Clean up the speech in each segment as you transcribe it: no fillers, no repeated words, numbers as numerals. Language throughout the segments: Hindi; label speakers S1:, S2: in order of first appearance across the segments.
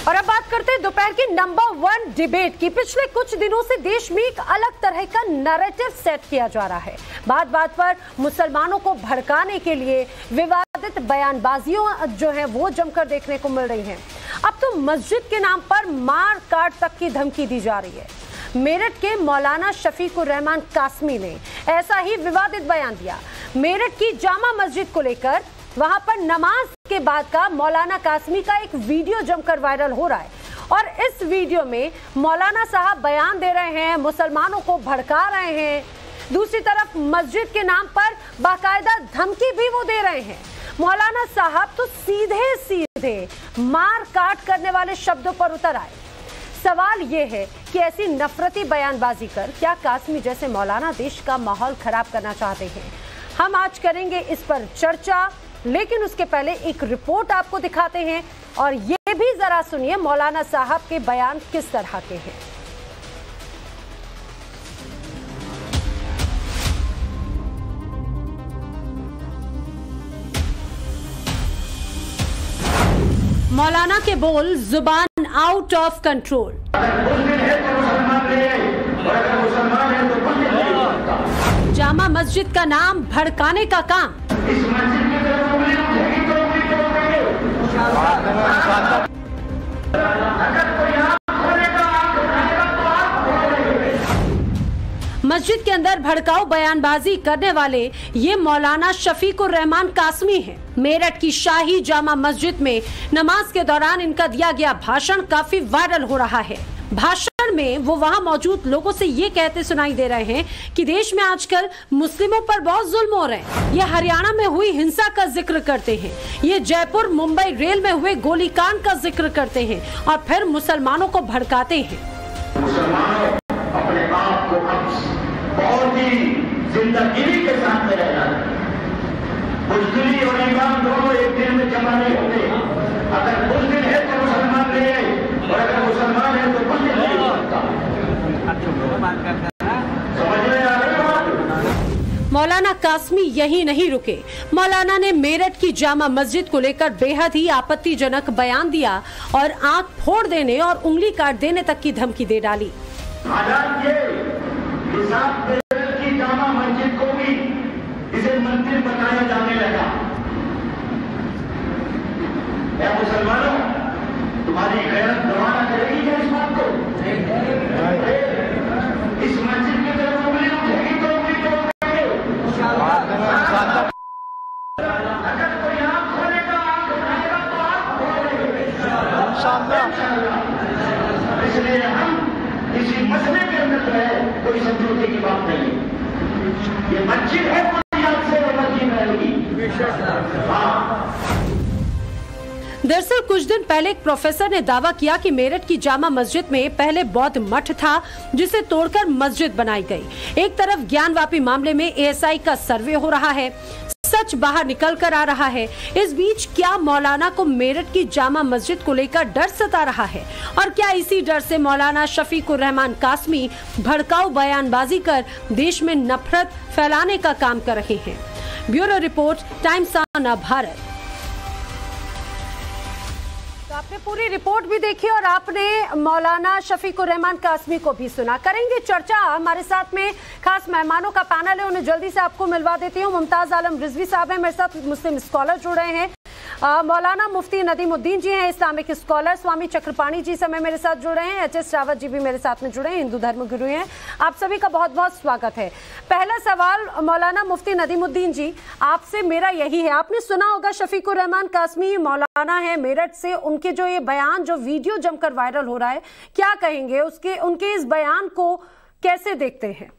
S1: और अब बात करते हैं दोपहर की नंबर 1 डिबेट की। पिछले कुछ दिनों से देश में एक अलग तरह का नैरेटिव सेट किया जा रहा है। बात बात पर मुसलमानों को भड़काने के लिए विवादित बयानबाजियों जो है वो जमकर देखने को मिल रही हैं। अब तो मस्जिद के नाम पर मार काट तक की धमकी दी जा रही है। मेरठ के मौलाना शफीकुर रहमान कासमी ने ऐसा ही विवादित बयान दिया। मेरठ की जामा मस्जिद को लेकर वहां पर नमाज के बाद का मौलाना कासमी का एक वीडियो जमकर वायरल हो रहा है और इस वीडियो में मौलाना साहब बयान दे रहे हैं, मुसलमानों को भड़का रहे हैं। दूसरी तरफ मस्जिद के नाम पर बाकायदा धमकी भी वो दे रहे हैं। मौलाना साहब तो सीधे सीधे मार काट करने वाले शब्दों पर उतर आए। सवाल ये है कि ऐसी नफरती बयानबाजी कर क्या कासमी जैसे मौलाना देश का माहौल खराब करना चाहते हैं? हम आज करेंगे इस पर चर्चा, लेकिन उसके पहले एक रिपोर्ट आपको दिखाते हैं और ये भी जरा सुनिए मौलाना साहब के बयान किस तरह के हैं। मौलाना के बोल जुबान out of control. Jama Masjid का नाम भड़काने का काम। मस्जिद के अंदर भड़काऊ बयानबाजी करने वाले ये मौलाना शफीकुर रहमान कासमी हैं। मेरठ की शाही जामा मस्जिद में नमाज के दौरान इनका दिया गया भाषण काफी वायरल हो रहा है। भाषण में वो वहां मौजूद लोगों से ये कहते सुनाई दे रहे हैं कि देश में आजकल मुस्लिमों पर बहुत जुल्म हो रहे हैं। ये हरियाणा में हुई हिंसा का जिक्र करते हैं, ये जयपुर मुंबई रेल में हुए गोलीकांड का जिक्र करते हैं और फिर मुसलमानों को भड़काते हैं।
S2: मुसलमानों अपने आप को बहुत ही जिंदगी के साथ में रहना, बुज़दिली और ईमान दोनों एक दिन में जमा नहीं होते। अगर बुज़दिल है तो मुसलमान नहीं है और अगर मुसलमान है तो बुज़दिल नहीं हो सकता। समझ में आ रही है?
S1: मौलाना कासमी यही नहीं रुके। मौलाना ने मेरठ की जामा मस्जिद को लेकर बेहद ही आपत्तिजनक बयान दिया और आंख फोड़ देने और उंगली काट देने तक की धमकी दे डाली।
S2: मेरठ की जामा मस्जिद को भी इसे मंदिर बनाया जाने लगा। क्या मुसलमानों तुम्हारी गैरत रवाना करेगी क्या इस बात को? इस मस्जिद की तरफ उंगली उठेगी तो उंगली तोड़ेंगे। अगर कोई आंख खोलेगा, आंख उठाएगा तो आंख खोलेंगे। इसलिए हम इसी मसले के अंदर जो है कोई समझौते की बात नहीं है। ये मस्जिद है, कोई आज से मस्जिद रहेगी।
S1: दरअसल कुछ दिन पहले एक प्रोफेसर ने दावा किया कि मेरठ की जामा मस्जिद में पहले बौद्ध मठ था जिसे तोड़कर मस्जिद बनाई गई। एक तरफ ज्ञानवापी मामले में एएसआई का सर्वे हो रहा है, सच बाहर निकल कर आ रहा है। इस बीच क्या मौलाना को मेरठ की जामा मस्जिद को लेकर डर सता रहा है और क्या इसी डर से मौलाना शफीकुर रहमान कासमी भड़काऊ बयानबाजी कर देश में नफरत फैलाने का काम कर रहे हैं? Bureau report, times on Bharat. तो आपने पूरी रिपोर्ट भी देखी और आपने मौलाना शफीकुर रहमान कासमी को भी सुना। करेंगे चर्चा। हमारे साथ में खास मेहमानों का पैनल है, उन्हें जल्दी से आपको मिलवा देती हूँ। मुमताज आलम रिजवी साहब हैं मेरे साथ, मुस्लिम स्कॉलर जुड़ रहे हैं। मौलाना मुफ्ती नदीमुद्दीन जी हैं, इस्लामिक स्कॉलर। स्वामी चक्रपाणी जी समय मेरे साथ जुड़ रहे हैं। एचएस रावत जी भी मेरे साथ में जुड़े हैं, हिंदू धर्म गुरु हैं। आप सभी का बहुत बहुत स्वागत है। पहला सवाल मौलाना मुफ्ती नदीमुद्दीन जी, आपसे मेरा यही है। आपने सुना होगा शफीकुर रहमान कासमी मौलाना है मेरठ से, उनके जो ये बयान, जो वीडियो जमकर वायरल हो रहा है, क्या कहेंगे उनके इस बयान को कैसे देखते हैं?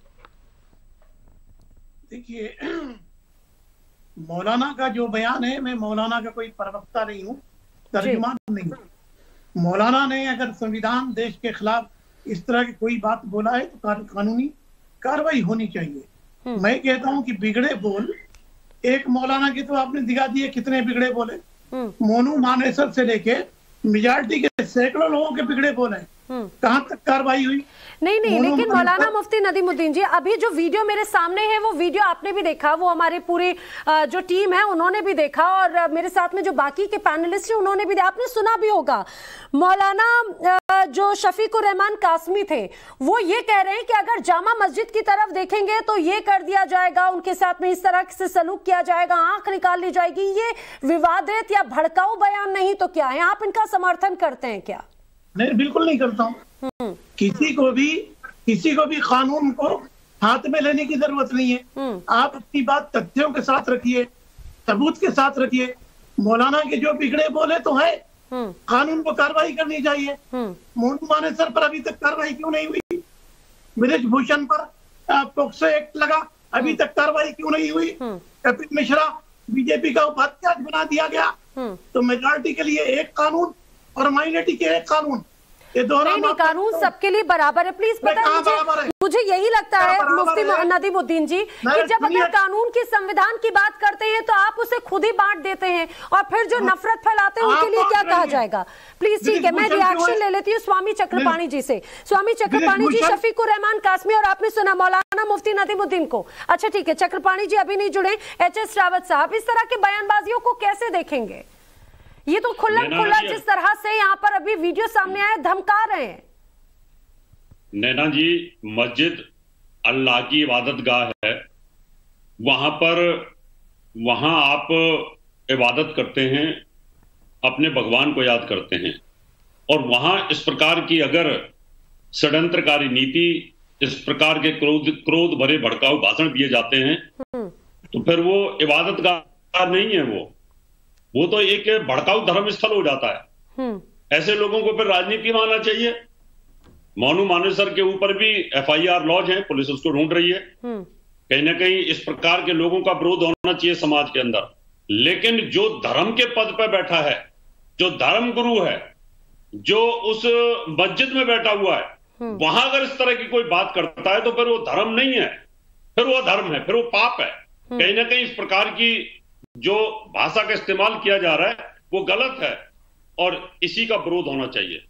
S3: देखिए, मौलाना का जो बयान है, मैं मौलाना का कोई प्रवक्ता नहीं हूँ, तर्जुमान नहीं हूँ। मौलाना ने अगर संविधान देश के खिलाफ इस तरह की कोई बात बोला है तो कानूनी कार्रवाई होनी चाहिए। मैं कहता हूँ कि बिगड़े बोल, एक मौलाना की तो आपने दिखा दिए कितने बिगड़े बोले। मोनू मानेसर से लेके मेजॉरिटी के सैकड़ों लोगों के बिगड़े बोल हैं। कहां तक कार्रवाई हुई?
S1: नहीं, लेकिन मौलाना मुफ्ती नदीमुद्दीन जी, अभी जो वीडियो मेरे सामने है वो वीडियो आपने भी देखा, वो हमारे पूरी जो टीम है उन्होंने भी देखा, और मेरे साथ में जो बाकी के पैनलिस्ट हैं उन्होंने भी, आपने सुना भी होगा। मौलाना जो शफीकुर रहमान कासमी थे वो ये कह रहे हैं कि अगर जामा मस्जिद की तरफ देखेंगे तो ये कर दिया जाएगा, उनके साथ में इस तरह से सलूक किया जाएगा, आंख निकाल ली जाएगी। ये विवादित या भड़काऊ बयान नहीं तो क्या है? आप इनका समर्थन करते हैं क्या?
S3: नहीं, बिल्कुल नहीं करता हूँ। किसी को भी कानून को हाथ में लेने की जरूरत नहीं है। आप अपनी बात तथ्यों के साथ रखिए, सबूत के साथ रखिए। मौलाना के जो बिगड़े बोले तो है, कानून को कार्रवाई करनी चाहिए। मोनू मानेसर पर अभी तक कार्रवाई क्यों नहीं हुई? ब्रिज भूषण पर पॉक्सो एक्ट लगा, अभी तक कार्रवाई क्यों नहीं हुई? कपिल मिश्रा बीजेपी का उपाध्यक्ष बना दिया गया, तो मेजॉरिटी के लिए एक कानून और माइनॉरिटी के एक कानून, ये दोनों
S1: नहीं, कानून सबके लिए बराबर है। प्लीज बताइए, मुझे यही लगता है मुफ्ती नदीमुद्दीन जी कि जब अगर कानून की, संविधान की बात करते हैं तो आप उसे खुद ही बांट देते हैं, और फिर जो नफरत फैलाते हैं उनके लिए क्या कहा जाएगा? प्लीज, ठीक है, मैं रिएक्शन ले लेती हूँ स्वामी चक्रपाणी जी से। स्वामी चक्रपाणी जी, शफीकुर रहमान कासमी और आपने सुना मौलाना मुफ्ती नदीमुद्दीन को। अच्छा ठीक है, चक्रपाणी जी अभी नहीं जुड़े। एच.एस. रावत साहब, इस तरह के बयानबाजियों को कैसे देखेंगे? ये तो खुला जिस तरह से यहाँ पर अभी वीडियो सामने आया, धमका रहे हैं।
S4: नैना जी, मस्जिद अल्लाह की इबादत गाह है, वहां आप इबादत करते हैं, अपने भगवान को याद करते हैं, और वहां इस प्रकार की अगर षड्यंत्रकारी नीति, इस प्रकार के क्रोध भरे भड़काऊ भाषण दिए जाते हैं तो फिर वो इबादत गाह नहीं है, वो तो एक भड़काऊ धर्म स्थल हो जाता है। ऐसे लोगों को फिर राजनीति में आना चाहिए। मोनू मानेसर के ऊपर भी FIR लॉज है, पुलिस उसको ढूंढ रही है। कहीं ना कहीं इस प्रकार के लोगों का विरोध होना चाहिए समाज के अंदर। लेकिन जो धर्म के पद पर बैठा है, जो धर्म गुरु है, जो उस मस्जिद में बैठा हुआ है, वहां अगर इस तरह की कोई बात करता है तो फिर वो धर्म नहीं है, फिर वो अधर्म है, फिर वो पाप है। कहीं ना कहीं इस प्रकार की जो भाषा का इस्तेमाल किया जा रहा है वो गलत है, और इसी का विरोध होना चाहिए।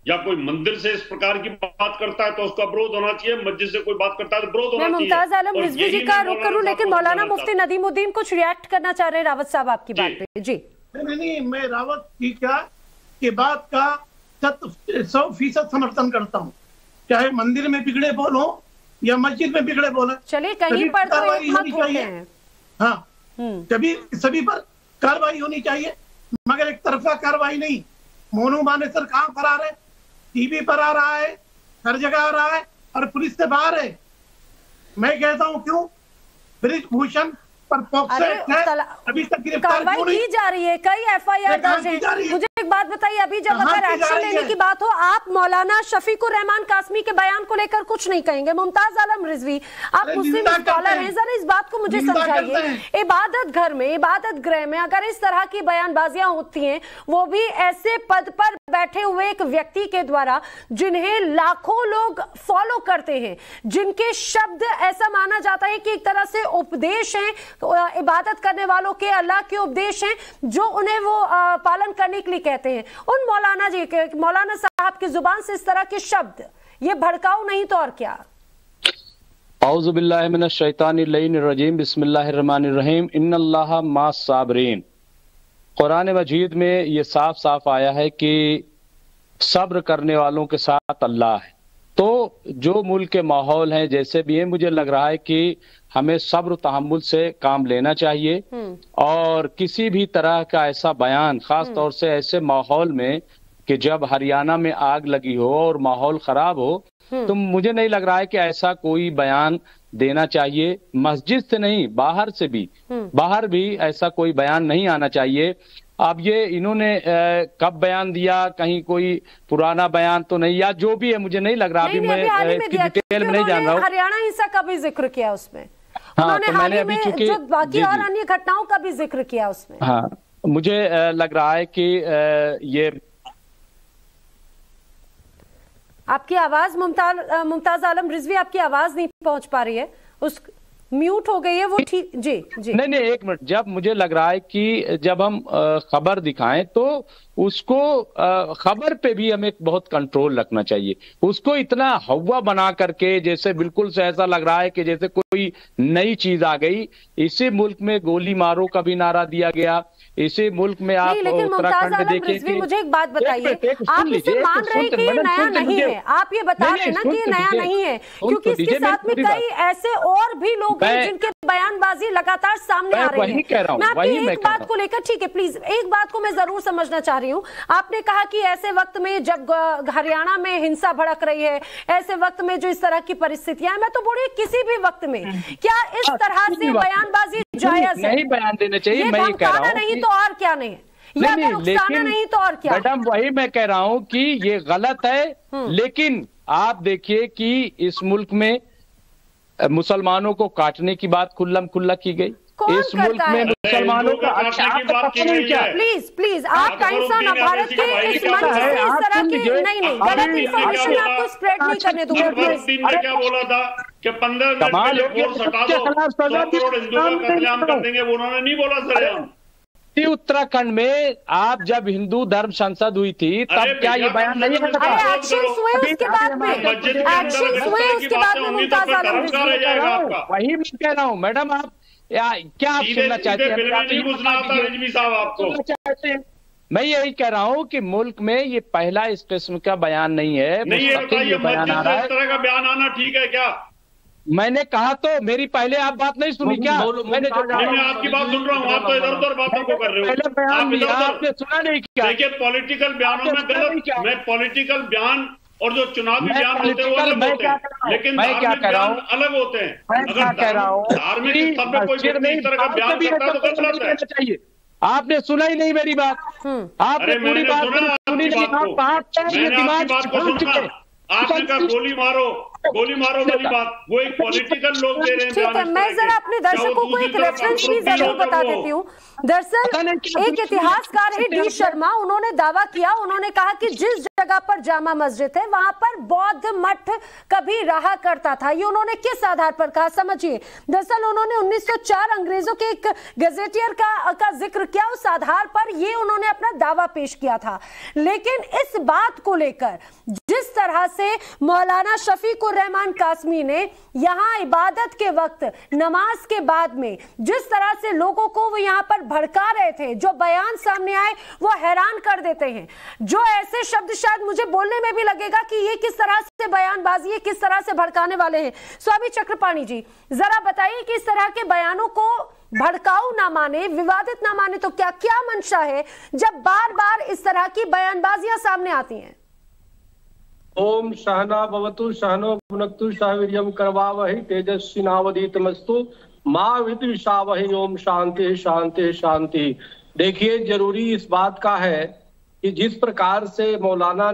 S4: या कोई मंदिर से इस प्रकार की बात करता है तो उसका विरोध होना चाहिए, मस्जिद से कोई बात करता है तो विरोध होना चाहिए।
S1: मैं मुमताज आलम रिजवी जी का रुख करूं, लेकिन मौलाना मुफ्ती नदीमुद्दीन कुछ रिएक्ट करना चाह रहे हैं रावत साहब आपकी बात पे। जी
S3: नहीं, मैं रावत की की बात का 100% समर्थन करता हूँ, चाहे मंदिर में बिगड़े बोलो या मस्जिद में बिगड़े बोले।
S1: चलिए, कहीं पर तो एक मत होते हैं।
S3: हाँ, कभी सभी पर कार्रवाई होनी चाहिए, मगर एक तरफा कार्रवाई नहीं। मोनू मानेसर कहाँ पर आ रहे? टीवी पर आ रहा है, हर जगह आ रहा है, और पुलिस से बाहर है। मैं कहता हूँ क्यों? ब्रिज भूषण पर पॉक्सो एक्ट है, अभी तक
S1: कार्रवाई की जा रही है, कई FIR दर्ज है। मुझे एक बात बताइए, अभी जब अगर एक्शन लेने की बात हो, आप मौलाना शफीकुर रहमान कासमी के बयान को लेकर कुछ नहीं कहेंगे। मुमताज आलम रिजवी, आप मुस्लिम स्कॉलर हैं, जरा इस बात को मुझे समझाइए। इबादत घर में, इबादत गृह में अगर इस तरह की बयानबाजियां होती हैं, वो भी ऐसे पद पर बैठे हुए एक व्यक्ति के द्वारा जिन्हें लाखों लोग फॉलो करते हैं, जिनके शब्द ऐसा माना जाता है कि एक तरह से उपदेश हैं, इबादत करने वालों के अल्लाह के उपदेश हैं, जो उन्हें वो पालन करने के लिए कहते हैं, उन मौलाना साहब की जुबान से इस तरह के शब्द, ये भड़काऊ नहीं तो और क्या?
S5: औज़ु बिल्लाहि मिनश शैतानिर रजीम, बिस्मिल्लाहिर्रहमानिर रहीम, इन्नल्लाहा मास साबिरीन। कुरान मजीद में ये साफ साफ आया है कि सब्र करने वालों के साथ अल्लाह है। तो जो मुल्क के माहौल हैं जैसे भी हैं, मुझे लग रहा है कि हमें सब्र तहम्मुल से काम लेना चाहिए, और किसी भी तरह का ऐसा बयान, खास तौर से ऐसे माहौल में कि जब हरियाणा में आग लगी हो और माहौल खराब हो, तो मुझे नहीं लग रहा है कि ऐसा कोई बयान देना चाहिए। मस्जिद से नहीं, बाहर से भी, बाहर भी ऐसा कोई बयान नहीं आना चाहिए। अब ये इन्होंने कब बयान दिया, कहीं कोई पुराना बयान तो नहीं, या जो भी है मुझे नहीं लग रहा, अभी मैं इसकी डिटेल में नहीं जान रहा हूँ।
S1: हरियाणा हिंसा का भी जिक्र किया उसमें,
S5: हाँ, तो मैंने अभी चूंकि
S1: जो बाकी और अन्य घटनाओं का भी जिक्र किया उसमें।
S5: हाँ, मुझे लग रहा है कि ये
S1: आपकी आवाज मुमताज आलम रिजवी, आपकी आवाज नहीं पहुंच पा रही है। म्यूट हो गई है वो, ठीक। जी जी
S5: नहीं, एक मिनट। जब मुझे लग रहा है कि जब हम खबर दिखाएं तो उसको खबर पे भी हमें बहुत कंट्रोल रखना चाहिए। उसको इतना हवा बना करके जैसे बिल्कुल से ऐसा लग रहा है कि जैसे कोई नई चीज आ गई। इसी मुल्क में गोली मारो का भी नारा दिया गया। इसी मुल्क में आप उत्तराखंड में देखें।
S1: मुझे एक बात बताइए, आप इसे मान रहे हैं कि ये नया नहीं है? आप ये बता रहे हैं ना कि ये नया नहीं है, क्योंकि इसके साथ में कई ऐसे और भी लोग हैं जिनके बयानबाजी लगातार सामने आ रही है। मैं आपकी एक बात को लेकर, ठीक है प्लीज, एक बात को मैं जरूर समझना चाह रही हूँ। आपने कहा कि ऐसे वक्त में जब हरियाणा में हिंसा भड़क रही है, ऐसे वक्त में जो इस तरह की परिस्थितियां हैं, मैं तो बोली किसी भी वक्त में क्या इस तरह से बयानबाजी जायज है?
S5: नहीं बयान देने चाहिए। मैं ये कह रहा हूँ
S1: नहीं तो और क्या नहीं है,
S5: लेकिन
S1: नहीं तो और क्या।
S5: मैडम वही मैं कह रहा हूँ कि ये गलत है। लेकिन आप देखिए कि इस मुल्क में मुसलमानों को काटने की बात खुल्लम खुल्ला की गई। इस मुल्क में मुसलमानों का
S1: प्लीज आप काइंसान भारत के इस मंच से इस तरह की नहीं गलत इंफॉर्मेशन आपको स्प्रेड नहीं करने दूंगा।
S4: क्या बोला था कि 15 मिनट हटा दो, 100 करोड़ हिंदुओं का कत्लेआम कर देंगे, वो उन्होंने नहीं बोला सर।
S5: उत्तराखंड में आप जब हिंदू धर्म संसद हुई थी तब क्या ये बयान नहीं है?
S1: उसके बाद में
S5: वही मैं कह रहा हूँ मैडम। आप क्या आप सुनना चाहते हैं? मैं यही कह रहा हूँ कि मुल्क में ये पहला इस किस्म का बयान नहीं है।
S4: बयान आ रहा है, इस तरह का बयान आना ठीक है क्या?
S5: मैंने कहा तो मेरी पहले आप बात नहीं सुनी क्या? मैंने
S4: मैं आपकी बात सुन रहा हूँ, आप तो इधर उधर बातों को कर रहे हो।
S5: आपने सुना नहीं क्या?
S4: देखिए पॉलिटिकल बयानों में गलत, मैं पॉलिटिकल बयान और जो चुनावी बयान होते हैं वो अलग होते हैं, लेकिन धार्मिक बयान अलग होते हैं। अगर धार्मिक स्तर पे कोई व्यक्ति इस तरह का बयान करता है तो गलत है।
S5: आपने सुना ही नहीं मेरी बात। आपने पूरी बात सुनी नहीं।
S4: बात को सुना, आपने कहा गोली मारो वाली बात, वो एक पॉलिटिकल लोग दे रहे हैं।
S1: ठीक है, मैं जरा अपने दर्शकों को एक रेफरेंस भी जरूर बता देती हूँ। दरअसल एक इतिहासकार है डी शर्मा, उन्होंने दावा किया, उन्होंने कहा कि जिस जगह पर जामा मस्जिद है वहां पर बौद्ध मठ कभी रहा करता था। ये उन्होंने किस आधार पर कहा समझिए। दरअसल उन्होंने 1904 अंग्रेजों के एक गजेटियर का जिक्र किया, उस आधार पर ये उन्होंने अपना दावा पेश किया था। लेकिन इस बात को लेकर जिस तरह से मौलाना शफीकुर रहमान कासमी ने यहां इबादत के वक्त नमाज के बाद में जिस तरह से लोगों को वो यहां पर भड़का रहे थे, जो बयान सामने आए वो हैरान कर देते हैं। जो ऐसे शब्द शायद मुझे बोलने में भी लगेगा कि ये किस तरह से बयानबाजी है, किस तरह से भड़काने वाले हैं। स्वामी चक्रपाणी जी जरा बताइए कि इस तरह के बयानों को भड़काऊ ना माने, विवादित ना माने तो क्या क्या मंशा है जब बार बार इस तरह की बयानबाजियां सामने आती हैं?
S6: ओम सहना भवतु सहनो भुनक्तु सह वीर्यं करवावहै तेजस्विनावधीतमस्तु मां विद्विषावहै। ओम शांति शांति शांति। देखिए जरूरी इस बात का है कि जिस प्रकार से मौलाना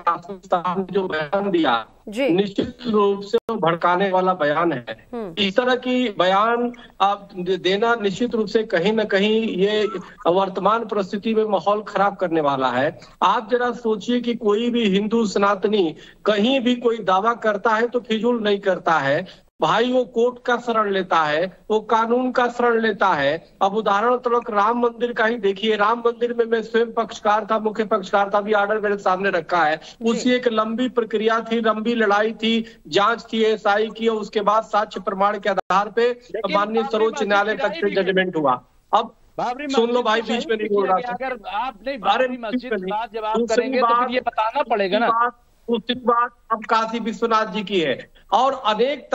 S6: कासिम जो बयान दिया निश्चित रूप से वो भड़काने वाला बयान है। इस तरह की बयान आप देना निश्चित रूप से कहीं ना कहीं ये वर्तमान परिस्थिति में माहौल खराब करने वाला है। आप जरा सोचिए कि कोई भी हिंदू सनातनी कहीं भी कोई दावा करता है तो फिजूल नहीं करता है भाई, वो कोर्ट का शरण लेता है, वो कानून का शरण लेता है। अब उदाहरण तौर राम मंदिर का ही देखिए, राम मंदिर में मैं स्वयं पक्षकार था, मुख्य पक्षकार था, भी ऑर्डर मेरे सामने रखा है। उसी एक लंबी प्रक्रिया थी, लंबी लड़ाई थी, जांच थी एसआई की, और उसके बाद साक्ष्य प्रमाण के आधार पे माननीय सर्वोच्च न्यायालय तक से जजमेंट हुआ। अब सुन लो भाई, बीच में नहीं बोल रहा।
S5: अगर आप नहीं बाबरी मस्जिद की बात जब आप करेंगे तो फिर ये बताना पड़ेगा ना।
S6: दूसरी बात अब काशी विश्वनाथ जी की है, और अनेक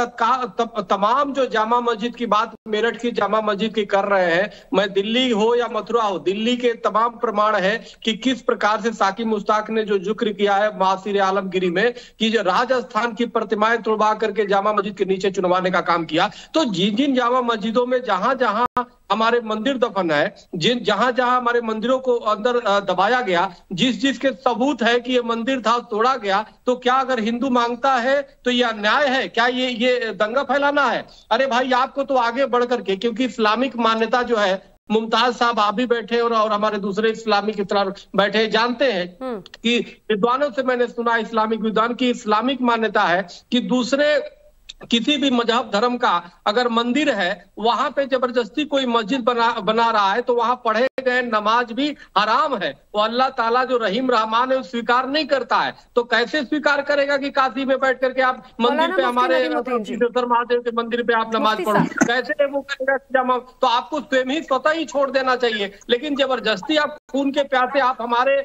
S6: तमाम जो जामा मस्जिद की बात मेरठ की जामा मस्जिद की कर रहे हैं, मैं दिल्ली हो या मथुरा हो, दिल्ली के तमाम प्रमाण है कि किस प्रकार से साकी मुश्ताक ने जो जिक्र किया है महासिर आलमगिरी में कि जो राजस्थान की प्रतिमाएं तोड़वा करके जामा मस्जिद के नीचे चुनवाने का काम किया। तो जिन जिन जामा मस्जिदों में जहां जहां हमारे मंदिर दफन है, जहां जहां हमारे मंदिरों को अंदर दबाया गया, जिसके सबूत है कि ये मंदिर था तोड़ा गया, तो क्या अगर हिंदू मांगता है तो ये अन्याय है? क्या ये दंगा फैलाना है? अरे भाई आपको तो आगे बढ़ करके, क्योंकि इस्लामिक मान्यता जो है, मुमताज साहब आप भी बैठे और हमारे दूसरे इस्लामिक इतरार बैठे, जानते हैं कि विद्वानों से मैंने सुना, इस्लामिक विद्वान की इस्लामिक मान्यता है कि दूसरे किसी भी मजहब धर्म का अगर मंदिर है, वहां पे जबरदस्ती कोई मस्जिद बना रहा है तो वहां पढ़े गए नमाज भी हराम है। वो अल्लाह ताला जो रहीम रहमान है वो स्वीकार नहीं करता है, तो कैसे स्वीकार करेगा कि काशी में बैठ करके आप मंदिर पे हमारे सिद्धेश्वर महादेव के मंदिर पे आप नमाज पढ़ो? कैसे वो करेगा? तो आपको स्वयं ही स्वतः ही छोड़ देना चाहिए। लेकिन जबरदस्ती आप खून के प्यासे, आप हमारे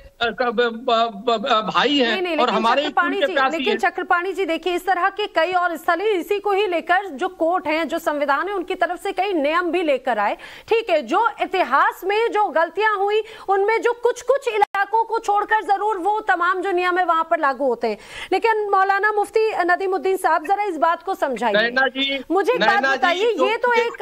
S6: भाई हैं और हमारे खून के प्यासे।
S1: लेकिन चक्रपाणी जी देखिए, इस तरह के कई और स्थल इसी को ही लेकर जो कोर्ट हैं, जो संविधान है, उनकी तरफ से कई नियम भी लेकर आए। ठीक है, जो इतिहास में जो गलतियां हुई उनमें जो कुछ कुछ इलाकों को छोड़कर जरूर वो तमाम जो नियम है वहां पर लागू होते हैं। लेकिन मौलाना मुफ्ती नदीमुद्दीन साहब जरा इस बात को समझाइए, मुझे एक बात बताइए। ये तो एक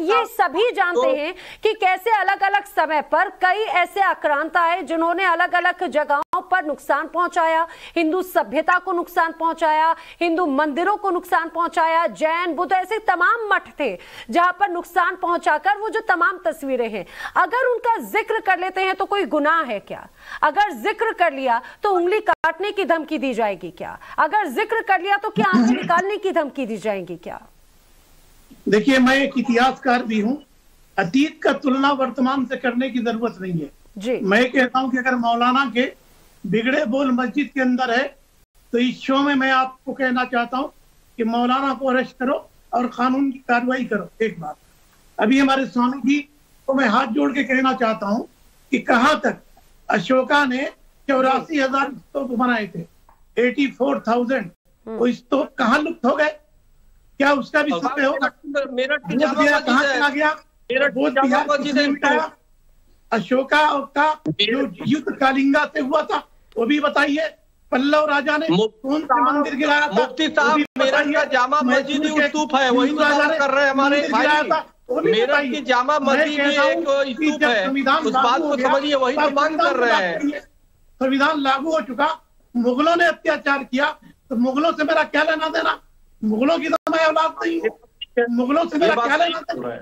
S1: ये सभी जानते हैं कि कैसे अलग अलग समय पर कई ऐसे आक्रांता आए जिन्होंने अलग अलग जगहों पर नुकसान पहुंचाया, हिंदू सभ्यता को नुकसान पहुंचाया, हिंदू मंदिरों को नुकसान पहुंचाया, जैन बुद्ध ऐसे तमाम मठ थे जहां पर नुकसान पहुंचाकर वो जो तमाम तस्वीरें हैं, अगर उनका जिक्र कर लेते हैं तो कोई गुनाह है क्या? अगर जिक्र कर लिया तो उंगली काटने की धमकी दी जाएगी क्या? अगर जिक्र कर लिया तो क्या आंखें निकालने की धमकी दी जाएगी क्या?
S3: देखिए, मैं एक इतिहासकार भी हूं, अतीत का तुलना वर्तमान से करने की जरूरत नहीं है जी। मैं कहता हूं कि अगर मौलाना के बिगड़े बोल मस्जिद के अंदर है तो इस शो में मैं आपको कहना चाहता हूं कि मौलाना को अरेस्ट करो और कानून की कार्रवाई करो। एक बात अभी हमारे स्वामी जी को मैं हाथ जोड़ के कहना चाहता हूं कि कहां तक अशोका ने 84,000 स्तूप बनाए थे, 84,000, वो स्तूप कहां लुप्त हो गए? क्या उसका भी समय होगा? कहां चला गया? अशोका का जो युद्ध कालिंगा से हुआ था वो भी बताइए। पल्लव राजा ने कौन से मंदिर गिराया था?
S6: मुफ्ती साहब, मेरठ का जामा मस्जिद ही स्तूप है, वही तो कर रहे हैं हमारे भाई। मेरठ की जामा मस्जिद एक स्तूप है, उस बात को समझिए, वही तो मांग कर रहे हैं।
S3: संविधान लागू हो चुका, मुगलों ने अत्याचार किया तो मुगलों से मेरा क्या लेना देना? मुगलों की तो मैं औलाद नहीं हूँ, मुगलों से मेरा क्या लेना देना?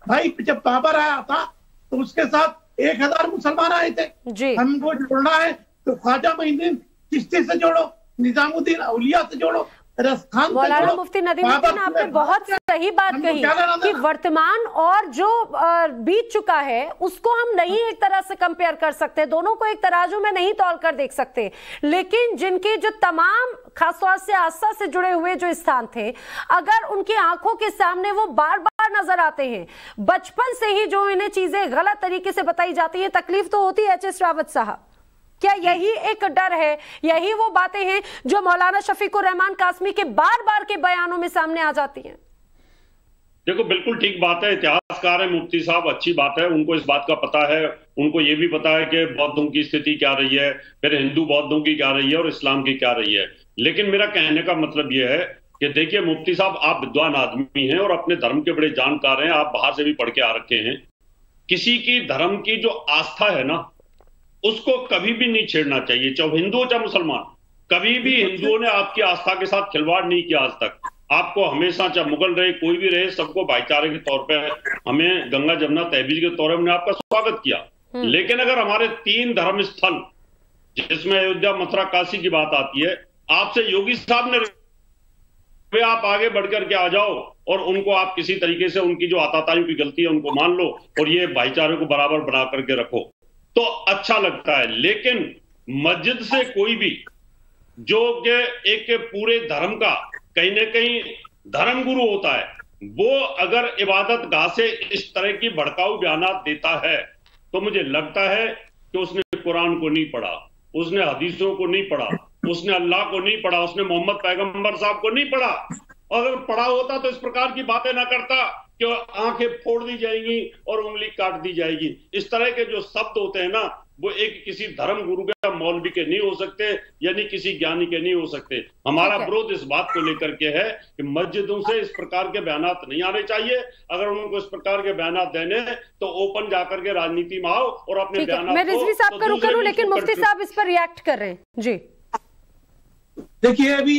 S3: भाई जब बाबर आया था तो उसके साथ 1,000 मुसलमान आए थे। हमको जोड़ना है तो ख्वाजा मोइनुद्दीन चिश्ती से जोड़ो, निजामुद्दीन औलिया से जोड़ो, रसखान से
S1: मौलाना मुफ्ती नदीमुद्दीन, आपने बहुत सही बात कही कि वर्तमान और जो बीत चुका है उसको हम नहीं एक तरह से कंपेयर कर सकते, दोनों को एक तराजू में नहीं तौल कर देख सकते। लेकिन जिनके जो तमाम खासतौर से आस्था से जुड़े हुए जो स्थान थे, अगर उनकी आंखों के सामने वो बार बार नजर आते हैं, बचपन से ही जो इन्हें चीजें गलत तरीके से बताई जाती है, तकलीफ तो होती है। एच.एस. रावत साहब, क्या यही एक डर है, यही वो बातें हैं जो मौलाना शफीकुर रहमान कासमी के बार बार के बयानों में सामने आ जाती हैं?
S4: देखो, बिल्कुल ठीक बात है, इतिहासकार है मुफ्ती साहब, अच्छी बात है, उनको इस बात का पता है, उनको ये भी पता है कि बौद्धों की स्थिति क्या रही है, फिर हिंदू बौद्धों की क्या रही है और इस्लाम की क्या रही है। लेकिन मेरा कहने का मतलब ये है कि देखिए मुफ्ती साहब, आप विद्वान आदमी हैं और अपने धर्म के बड़े जानकार हैं, आप बाहर से भी पढ़ के आ रखे हैं। किसी की धर्म की जो आस्था है ना, उसको कभी भी नहीं छेड़ना चाहिए, चाहे हिंदू चाहे मुसलमान। कभी भी हिंदुओं ने आपकी आस्था के साथ खिलवाड़ नहीं किया आज तक। आपको हमेशा, चाहे मुगल रहे कोई भी रहे, सबको भाईचारे के तौर पे, हमें गंगा जमुना तहजीब के तौर पे हमने आपका स्वागत किया। लेकिन अगर हमारे 3 धर्म स्थल, जिसमें अयोध्या, मथुरा, काशी की बात आती है, आपसे योगी साहब ने आप आगे बढ़ करके आ जाओ और उनको आप किसी तरीके से उनकी जो आताताइयों की गलती है उनको मान लो और ये भाईचारे को बराबर बना करके रखो तो अच्छा लगता है। लेकिन मस्जिद से कोई भी जो कि एक पूरे धर्म का कहीं ना कहीं धर्म गुरु होता है, वो अगर इबादत गाह से इस तरह की भड़काऊ बयानात देता है तो मुझे लगता है कि उसने कुरान को नहीं पढ़ा, उसने हदीसों को नहीं पढ़ा, उसने अल्लाह को नहीं पढ़ा, उसने मोहम्मद पैगंबर साहब को नहीं पढ़ा। और अगर पढ़ा होता तो इस प्रकार की बातें ना करता कि आंखें फोड़ दी जाएंगी और उंगली काट दी जाएगी। इस तरह के जो शब्द होते हैं ना, वो एक किसी धर्म गुरु के, मौलवी के नहीं हो सकते, यानी किसी ज्ञानी के नहीं हो सकते। हमारा विरोध इस बात को लेकर के है कि मस्जिदों से इस प्रकार के बयानात नहीं आने चाहिए। अगर उनको इस प्रकार के बयानात देने तो ओपन जाकर के राजनीति में आओ और अपने बयानात।
S1: मैं रिजवी साहब का रुख करूं, लेकिन मुफ्ती साहब इस पर रिएक्ट कर रहे हैं जी।
S3: देखिए, अभी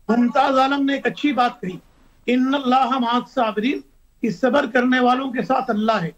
S3: मुमताज आलम ने एक अच्छी बात कही, इन्नल्लाह मअस साबिरीन, कि सब्र करने वालों के साथ अल्लाह है।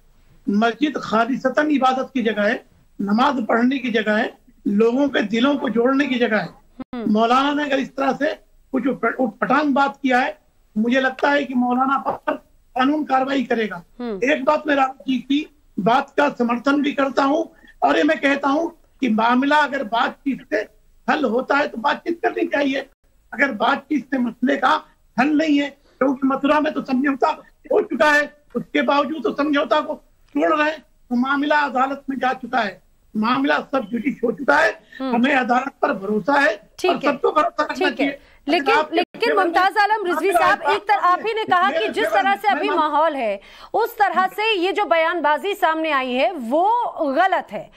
S3: मस्जिद खालिसतन इबादत की जगह है, नमाज पढ़ने की जगह है, लोगों के दिलों को जोड़ने की जगह है। मौलाना ने अगर इस तरह से कुछ उटपटांग बात किया है मुझे लगता है कि मौलाना पर कानून कार्रवाई करेगा। एक बात मैं रावत जी की बात का समर्थन भी करता हूँ, और ये मैं कहता हूँ कि मामला अगर बातचीत से हल होता है तो बातचीत करनी चाहिए। अगर बातचीत से मसले का हल नहीं है, क्योंकि मथुरा में तो समझौता हो चुका है, उसके बावजूद तो समझौता को तोड़ रहे हैं, तो मामला अदालत में जा चुका है, मामला सब जुडिश हो चुका है। हमें अदालत पर भरोसा है और सबको भरोसा रखना चाहिए।
S1: लेकिन मुमताज आलम रिजवी साहब, एक तरह आप ही ने कहा कि जिस तरह से अभी माहौल है उस तरह से ये जो बयानबाजी सामने आई है वो गलत है।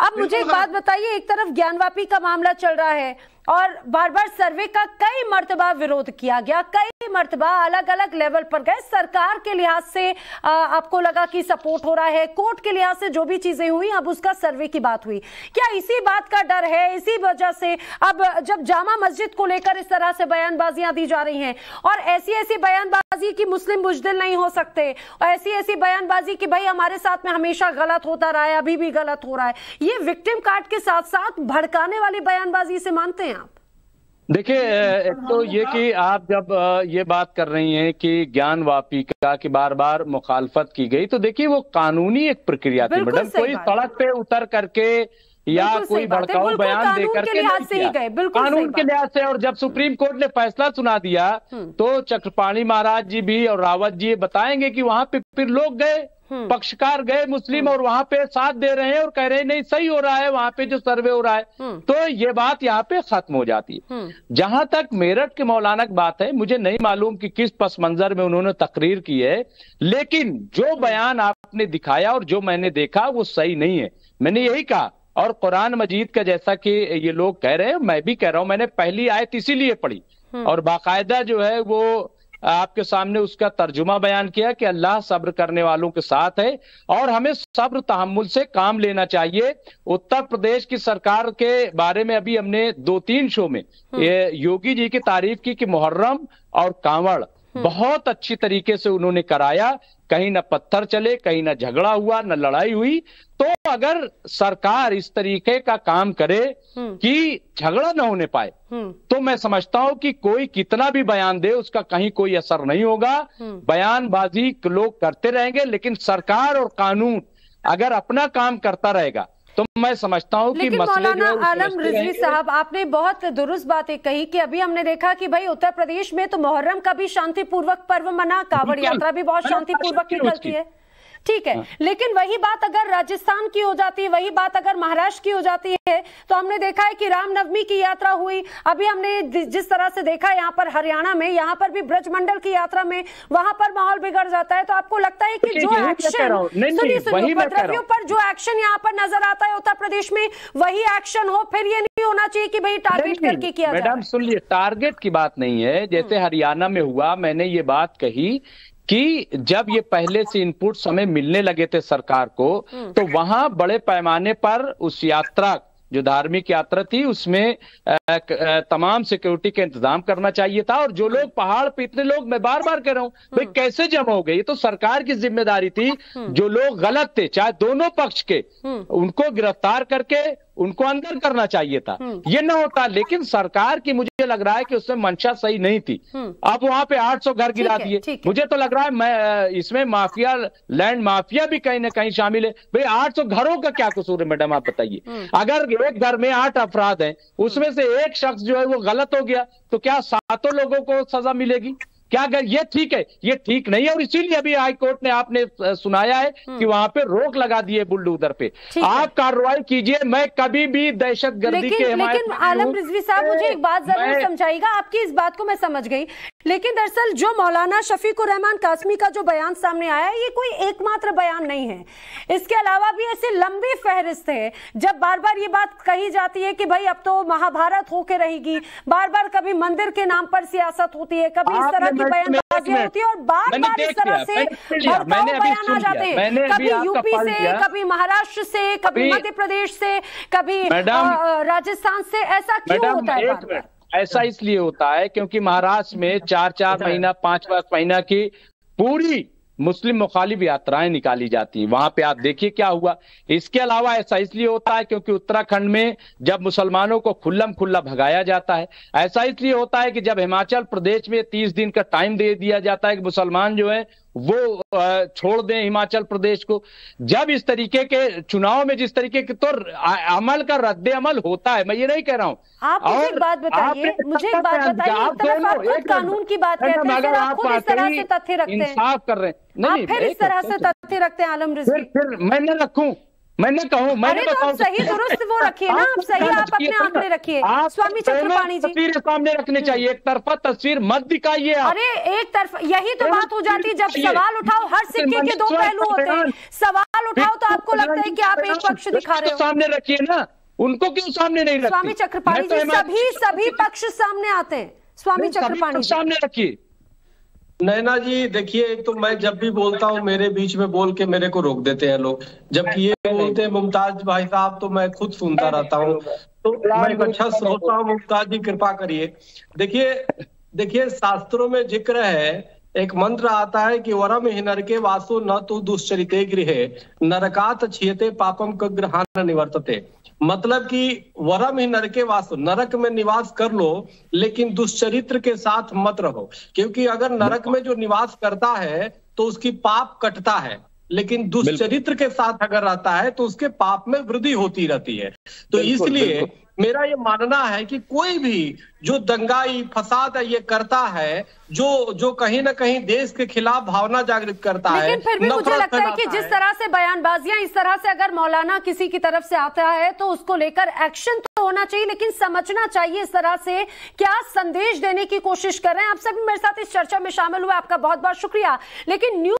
S1: अब मुझे एक बात बताइए, एक तरफ ज्ञानवापी का मामला चल रहा है और बार बार सर्वे का कई मर्तबा विरोध किया गया, कई मर्तबा अलग अलग लेवल पर गए, सरकार के लिहाज से आपको लगा कि सपोर्ट हो रहा है, कोर्ट के लिहाज से जो भी चीजें हुई, अब उसका सर्वे की बात हुई। क्या इसी बात का डर है, इसी वजह से अब जब जामा मस्जिद को लेकर इस तरह से बयानबाजियां दी जा रही हैं और ऐसी बयानबाजी की मुस्लिम बुजदिल नहीं हो सकते, और ऐसी बयानबाजी की भाई हमारे साथ में हमेशा गलत होता रहा है, अभी भी गलत हो रहा है, ये विक्टिम कार्ड के साथ साथ भड़काने वाली बयानबाजी से मानते हैं आप?
S5: देखिए, एक तो ये कि आप जब ये बात कर रही हैं कि ज्ञानवापी का कि बार बार मुखालफत की गई, तो देखिए वो कानूनी एक प्रक्रिया थी मैडम, कोई सड़क पे उतर करके या कोई भड़काऊ बयान देकर के कानून के लिहाज से। और जब सुप्रीम कोर्ट ने फैसला सुना दिया तो चक्रपाणी महाराज जी भी और रावत जी बताएंगे कि वहां पे फिर लोग गए, पक्षकार गए मुस्लिम, और वहां पे साथ दे रहे हैं और कह रहे हैं नहीं सही हो रहा है वहां पे जो सर्वे हो रहा है, तो ये बात यहाँ पे खत्म हो जाती है। जहां तक मेरठ के मौलाना की बात है, मुझे नहीं मालूम कि किस पस मंजर में उन्होंने तकरीर की है, लेकिन जो बयान आपने दिखाया और जो मैंने देखा वो सही नहीं है। मैंने यही कहा, और कुरान मजीद का जैसा कि ये लोग कह रहे हैं, मैं भी कह रहा हूं, मैंने पहली आयत इसीलिए पढ़ी और बाकायदा जो है वो आपके सामने उसका तर्जुमा बयान किया कि अल्लाह सब्र करने वालों के साथ है और हमें सब्र तहम्मुल से काम लेना चाहिए। उत्तर प्रदेश की सरकार के बारे में अभी हमने 2-3 शो में ये योगी जी की तारीफ की कि मुहर्रम और कांवड़ बहुत अच्छी तरीके से उन्होंने कराया, कहीं न पत्थर चले, कहीं न झगड़ा हुआ, न लड़ाई हुई। तो अगर सरकार इस तरीके का काम करे कि झगड़ा न होने पाए, तो मैं समझता हूं कि कोई कितना भी बयान दे उसका कहीं कोई असर नहीं होगा। बयानबाजी लोग करते रहेंगे, लेकिन सरकार और कानून अगर अपना काम करता रहेगा तो मैं समझता हूं कि
S1: मौलाना आलम रिजवी साहब, आपने बहुत दुरुस्त बातें कही कि अभी हमने देखा कि भाई उत्तर प्रदेश में तो मुहर्रम का भी शांतिपूर्वक पर्व मना, कावड़ यात्रा भी बहुत शांतिपूर्वक निकलती है, ठीक है, लेकिन वही बात अगर राजस्थान की हो जाती है, वही बात अगर महाराष्ट्र की हो जाती है, तो हमने देखा है कि रामनवमी की यात्रा हुई, अभी हमने जिस तरह से देखा यहाँ पर हरियाणा में, यहाँ पर भी ब्रजमंडल की यात्रा में, वहां पर माहौल बिगड़ जाता है। तो आपको लगता है कि जो एक्शन उपद्रवियों पर जो एक्शन यहाँ पर नजर आता है उत्तर प्रदेश में, वही एक्शन हो, फिर ये नहीं होना चाहिए कि भाई टारगेट करके किया जाए?
S5: मैडम सुनिए, टारगेट की बात नहीं है। जैसे हरियाणा में हुआ, मैंने ये बात कही कि जब ये पहले से इनपुट हमें मिलने लगे थे सरकार को, तो वहां बड़े पैमाने पर उस यात्रा, जो धार्मिक यात्रा थी, उसमें तमाम सिक्योरिटी का इंतजाम करना चाहिए था। और जो लोग पहाड़ पे, इतने लोग, मैं बार बार कह रहा हूं, भाई कैसे जमा हो गए, ये तो सरकार की जिम्मेदारी थी। जो लोग गलत थे, चाहे दोनों पक्ष के, उनको गिरफ्तार करके उनको अंदर करना चाहिए था, ये न होता। लेकिन सरकार की मुझे लग रहा है कि उसमें मंशा सही नहीं थी। अब वहां पे 800 घर गिरा दिए, मुझे तो लग रहा है मैं इसमें माफिया, लैंड माफिया भी कहीं ना कहीं शामिल है। भाई 800 घरों का क्या कसूर है मैडम, आप बताइए। अगर एक घर में 8 अफराद हैं, उसमें से एक शख्स जो है वो गलत हो गया, तो क्या 7 लोगों को सजा मिलेगी? क्या ये ठीक है? ये ठीक नहीं है। और इसीलिए अभी हाई कोर्ट ने, आपने सुनाया है कि वहां पे रोक लगा दी है बुलडोजर पे। आप कार्रवाई कीजिए, मैं कभी भी दहशतगर्दी के
S1: लेकिन आलम रिजवी साहब, मुझे एक बात जरूर समझाइएगा, आपकी इस बात को मैं समझ गई, लेकिन दरअसल जो मौलाना शफीकुर रहमान कासमी का जो बयान सामने आया है, ये कोई एकमात्र बयान नहीं है। इसके अलावा भी ऐसे लंबी फहरिस्त है। जब बार बार ये बात कही जाती है कि भाई अब तो महाभारत होके रहेगी, बार बार कभी मंदिर के नाम पर सियासत होती है, कभी इस तरह बयानबाजी होती है, और बार बार इस तरह से भड़काऊ बयान आ जाते हैं, कभी यूपी से, कभी महाराष्ट्र से, कभी मध्य प्रदेश से, कभी राजस्थान से। ऐसा क्यों होता है?
S5: ऐसा इसलिए होता है क्योंकि महाराष्ट्र में 4-4 महीना, 5-5 महीना की पूरी मुस्लिम मुखालिफ यात्राएं निकाली जाती हैं। वहां पे आप देखिए क्या हुआ। इसके अलावा ऐसा इसलिए होता है क्योंकि उत्तराखंड में जब मुसलमानों को खुल्लम खुल्ला भगाया जाता है, ऐसा इसलिए होता है कि जब हिमाचल प्रदेश में 30 दिन का टाइम दे दिया जाता है कि मुसलमान जो है वो छोड़ दें हिमाचल प्रदेश को। जब इस तरीके के चुनाव में जिस तरीके के तो अमल का रद्द अमल होता है, मैं ये नहीं कह रहा हूं।
S1: आप मुझे एक बात बताइए, आप खुद कानून की बात करते हैं, फिर आप खुद इस तरह से तथ्य रखते हैं,
S5: इंसाफ कर रहे हैं,
S1: आप फिर इस तरह से तथ्य रखते हैं आलम रिजवी।
S5: फिर मैं न रखूं, मैं न कहूं, मैंने
S1: तो आप सही दुरुस्त वो रखिए ना, आप सही आप अपने आंकड़े रखिए। स्वामी चक्रपाणी जी,
S5: तस्वीर सामने रखनी चाहिए, एक तरफा तस्वीर मत दिखाइए।
S1: अरे एक तरफ, यही तो बात हो जाती है जब सवाल उठाओ, हर सिक्के के दो पहलू होते हैं। सवाल उठाओ तो आपको लगता है कि आप एक पक्ष दिखा रहे हो।
S5: सामने रखिए ना, उनको क्यों सामने नहीं रखते?
S1: स्वामी चक्रपाणी जी, सभी पक्ष सामने आते हैं। स्वामी चक्रपाणी
S5: सामने रखिए।
S6: नैना जी देखिए, एक तो मैं जब भी बोलता हूँ मेरे बीच में बोल के मेरे को रोक देते हैं लोग, जबकि ये बोलते हैं मुमताज भाई साहब, तो मैं खुद सुनता रहता हूँ, तो मैं अच्छा सोचता हूँ। मुमताज जी कृपा करिए। देखिए शास्त्रों में जिक्र है, एक मंत्र आता है कि वरम हि नरके वासो न तो दुश्चरिते गृहे नरकात क्षीयते पापम क ग्रहान निवर्तते। मतलब कि वरम ही नरके वासो, नरक में निवास कर लो लेकिन दुष्चरित्र के साथ मत रहो, क्योंकि अगर नरक में जो निवास करता है तो उसकी पाप कटता है, लेकिन दुष्चरित्र के साथ अगर रहता है तो उसके पाप में वृद्धि होती रहती है। तो इसलिए मेरा ये मानना है कि कोई भी जो दंगाई फसाद ये करता है, जो कहीं ना कहीं देश के खिलाफ भावना जागृत करता है,
S1: लेकिन फिर भी मुझे लगता है कि जिस तरह से बयानबाजियां इस तरह से अगर मौलाना किसी की तरफ से आता है तो उसको लेकर एक्शन तो होना चाहिए, लेकिन समझना चाहिए इस तरह से क्या संदेश देने की कोशिश कर रहे हैं। आप सभी मेरे साथ इस चर्चा में शामिल हुए, आपका बहुत बहुत शुक्रिया। लेकिन न्यूज